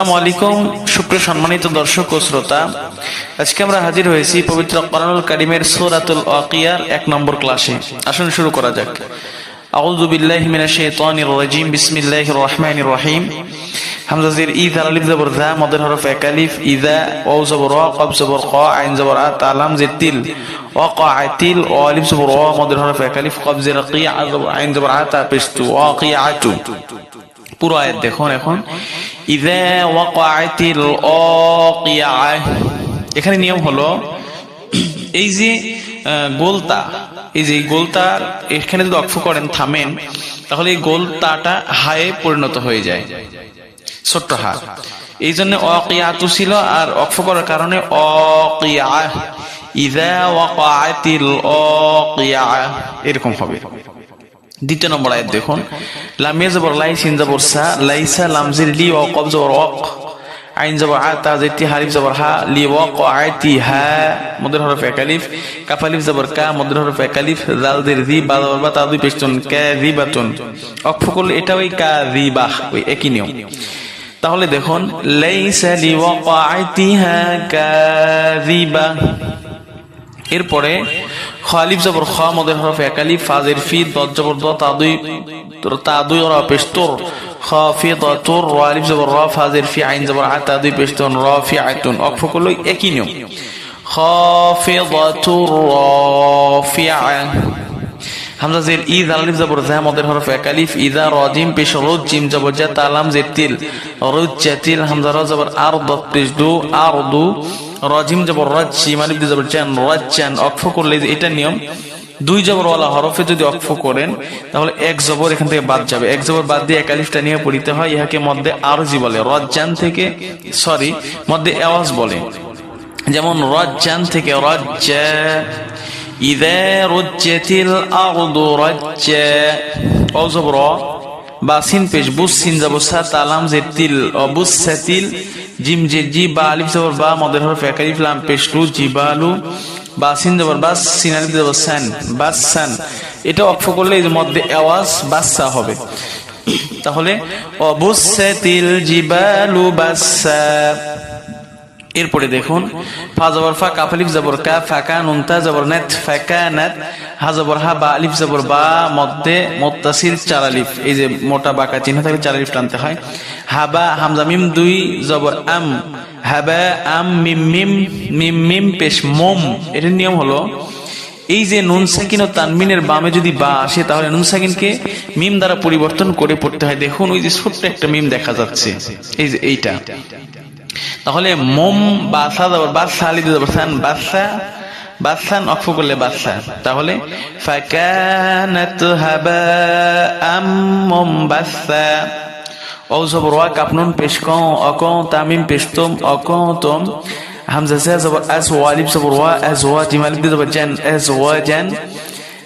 আসসালামু আলাইকুম সুপ্রিয় সম্মানিত দর্শক ও শ্রোতা, আজকে আমরা হাজির হয়েছি পবিত্র কোরআনুল কারীমের সূরাতুল ওয়াকিয়ার 1 নম্বর ক্লাসে। আসুন শুরু করা যাক। আউযু বিল্লাহি মিনাশ শাইতানির রাজিম, বিসমিল্লাহির রহমানির রহিম। হামজা জের ই, দাল আলিফ জবর যা, মদের হরফ এক আলিফ, ইযা, ওয়াও জবর ওয়া, কফ জবর ক, আইন জবর আ, তা লাম জের তিল, ওয়াকাআতিল, ও আলিফ জবর ওয়া, মদের হরফ এক আলিফ, কফ জের কি, আ জবর আইন জবর আ, তা পেশতু, ওয়াকিআতু। পুরো আয়াত দেখুন এখন। ইযা ওয়াকাআতিল ওয়াকিআ, এখানে নিয়ম হলো এই যে গোলতা, এই যে গোলতার এখানে যদি অক্ষ করেন থামেন, তাহলে এই গোলতাটা হায়ে পরিণত হয়ে যায়, ছোট্ট হা। এই জন্য ওয়াকিআতু ছিল, আর অক্ষ করার কারণে ওয়াকিআ, ইযা ওয়াকাআতিল ওয়াকিআ এরকম হবে। দ্বিতীয় নম্বর আয়াত দেখুন। লাম জবর লাই, সিন জবর সা, লাইসা, লাম জির লি, ওয়া কফ জবর ওয়াক, আইন জবর আ, তা জের তি, হালিফ জবর হা, লি ওয়াকাআতি হা, মদের হরফ এক আলিফ, কাফ আলিফ জবর কা, মদের হরফ এক আলিফ, জাল জের জি, বা জবর বা, তা দুই পেশতুন, কাযিবাতুন। অক্ষ করলে এটা ওই কাযিবাহ, ওই একই নিয়ম। তাহলে দেখুন, লাইসা লি ওয়াকাআতিহা কাযিবা। এরপরে খালিফ জবর খ, মদের হরফ এক আলিফ, ফাজের ফি, দত জবর দ, তা দুই রা পেশতুর, খাফিদাতুর, রা আলিফ জবর রা, ফাজের ফি, আইন জবর আ, তা দুই পেশতুন, রাফিআতুন। অক্ষ করলো একই নিয়ম, খাফিদাতুর রাফিআ। হামজা জের ই, দাল আলিফ জবর যা, মদের হরফ এক আলিফ, ইযা, রা জিম পেশ রুজ, জিম জবর যা, তা লাম জের তিল, রুজ্জাতিল, হামজা রা জবর আর, দত পেশ দু, আরদু, রাজিম জবর রাজ, জিম আলিফ জবর জান, রাজ্জান। অক্ষ করলে এটা নিয়ম, দুই জবর ওয়ালা হরফে যদি অক্ষ করেন তাহলে এক জবর এখান থেকে বাদ যাবে, এক জবর বাদ দিয়ে এক আলিফটা নিয়ে পড়িতে হয়। ইহাকে মধ্যে আরজি বলে, রাজ্জান থেকে মধ্যে আওয়াজ বলে। যেমন রাজ্জান থেকে রাজ্জা, ইযা রুজ্জাতিল আরদু রাজ্জা। ও জবর বা সিন পেশ বুস, সিন জবর সা, তা লাম জের তিল, বুসাতিল, জিম জের জি, বা আলিফ জবর বা, মদের হরফ এক আলিফ, লাম পেশ লু, জিবালু, বা সিন জবর বাস, সিন আলিফ জবর সান, বাসান। এটা অক্ষ করলে এর মধ্যে আওয়াজ বাসা হবে। তাহলে বুসাতিল জিবালু বাসা। এরপরে দেখুন, ফা জবর ফা, কাফ আলিফ জবর কা, ফাকা, নুন তা জবর নাত, ফাকানাত, হা জবর হা, বা আলিফ জবর বা, মধ্যে মুত্তাসিল চার আলিফ, এই যে মোটা বাঁকা চিহ্ন থাকলে চার আলিফ টানতে হয়। হাবা, হামজা মিম দুই জবর আম, হাবা আম, মিম মিম, মিম মিম পেশ মোম। এটার নিয়ম হলো এই যে নুন সাকিন ও তানবিনের বামে যদি বা আসে, তাহলে নুন সাকিনকে মিম দ্বারা পরিবর্তন করে পড়তে হয়। দেখুন ওই যে ছোট্ট একটা মিম দেখা যাচ্ছে, এই যে এইটা। তাহলে মোম, বাসা জবর বাসা, আলিফ জবর সান, বাসা, বাসান। অক্ষ করলে বাসা। তাহলে ফাকানাত হাবাআম মুমবাসা। ও জবর ওয়া, কাফ নুন পেশ ক, অক, তামিম পেশ তুম, অকতুম। হামজা জা জবর আস, ওয়া আলিফ জবর ওয়া, আজওয়া, জিম আলিফ জবর জান, আজওয়াজান।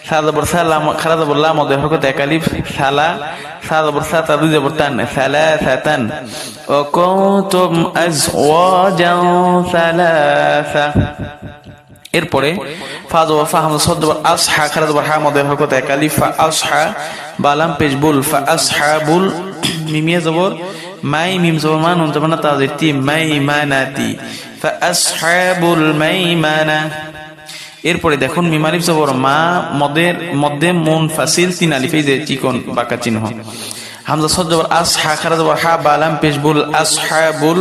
সা জবর সা, লাম খারা জবর লা, মদের হরকত এক আলিফ, সালা, সা জবর সা, তা দুই জবর তান, সালাসাতান। ও কুনতুম আজওয়াজান সালাসা। এরপরে ফা জবর ফা, হামজা সদ জবর আস, হা খারা জবর হা, মদের হরকত এক আলিফ, ফা আসহা, বা লাম পেশ বুল, ফা আসহাবুল, মিমিয়া জবর মাই, মিম জবর মান, নুন জবর না, তা জের তি, মাইমানাতি, ফা আসহাবুল মাইমানা। এরপরে দেখুন, মিম আলিফ জবর মা, মধ্যে মুনফাসিল তিন আলিফ, এই যে চিকন বাঁকা চিহ্ন। হামজা সদ জবর আস, হা খারা জবর হা, বা লাম পেশ বুল, আসহাবুল,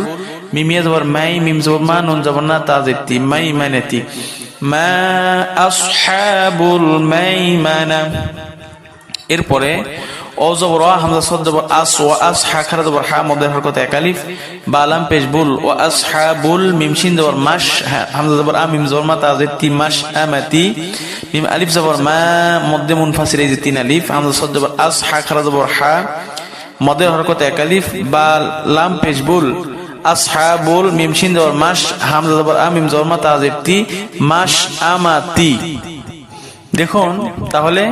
মিমিয়া জবর মাই, মিম জবর মা, নুন জবর না, তা জের তি, মাইমানাতি, মা আসহাবুল মাইমানা। এরপরে ও জবর ওয়া, হামজা সদ জবর আস, ওয়া আস, হা খারা জবর হা, মদের হরকত এক আলিফ, বা লাম পেশ বুল, ওয়া আসহাবুল, মিম শিন জবর মাস, হামজা জবর আ, মিম জবর মা, তা জের তি, মাস আমাতি, মিম আলিফ জবর মা, মধ্যে মুনফাসিল, এই যে তিন আলিফ। হামজা সদ জবর আস, হা খারা জবর হা, মদের হরকত এক আলিফ, বা লাম পেশ বুল, আসহাবুল, মিম শিন জবর মাস, হামজা জবর আ, মিম জবর মা, তা জের তি, মাস আমাতি। দেখুন তাহলে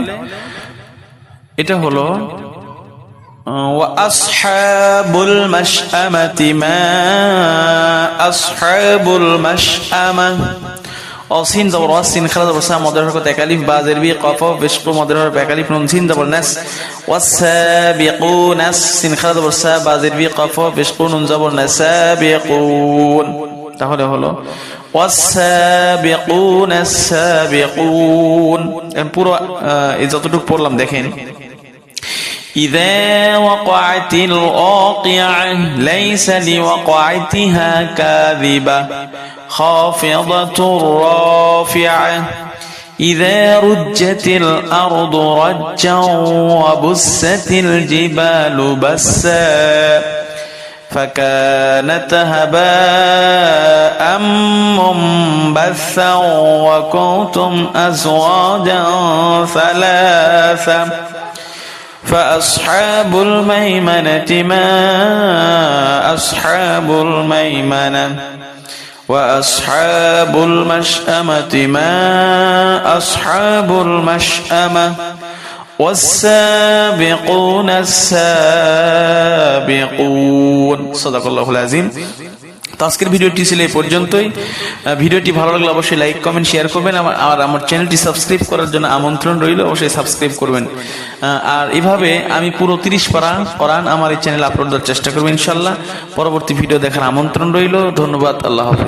এটা হলো ওয়া আসহাবুল মাশআমাতি, মা আসহাবুল মাশআমা। অসিন জবর ওয়াস সিন খালা জবর সা মদের হরকত একালিফ বা জের বি কফ বিশকু মদের হরফ একালিফ নুন সিন জবর নাস ওয়াসাবিকুন সিন খালা জবর সা বা জের বি কফ বিশকু নুন জবর নাস সাবিকুন। তাহলে হলো ওয়াসাবিকুন সাবিকুন। পুরো এই যতটুকু পড়লাম দেখেন। إذا وقعت الواقعة ليس لوقعتها كاذبة خافضة رافعة إذا رجت الأرض رجا وبست الجبال بسا فكانت هباء منبثا وكنتم أزواجا ثلاثا فأصحاب الميمنة ما أصحاب الميمنة وأصحاب المشأمة ما أصحاب المشأمة والسابقون السابقون صدق الله العظيم। তো আজকের ভিডিওটি ছিল এই পর্যন্তই। ভিডিওটি ভালো লাগলে অবশ্যই লাইক কমেন্ট শেয়ার করবেন। আর আমার চ্যানেলটি সাবস্ক্রাইব করার জন্য আমন্ত্রণ রইল, অবশ্যই সাবস্ক্রাইব করবেন। আর এভাবে আমি পুরো 30 পারা কোরআন আমার এই চ্যানেলে আপলোড দেওয়ার চেষ্টা করবো ইনশাল্লাহ। পরবর্তী ভিডিও দেখার আমন্ত্রণ রইল। ধন্যবাদ। আল্লাহ হাফেজ।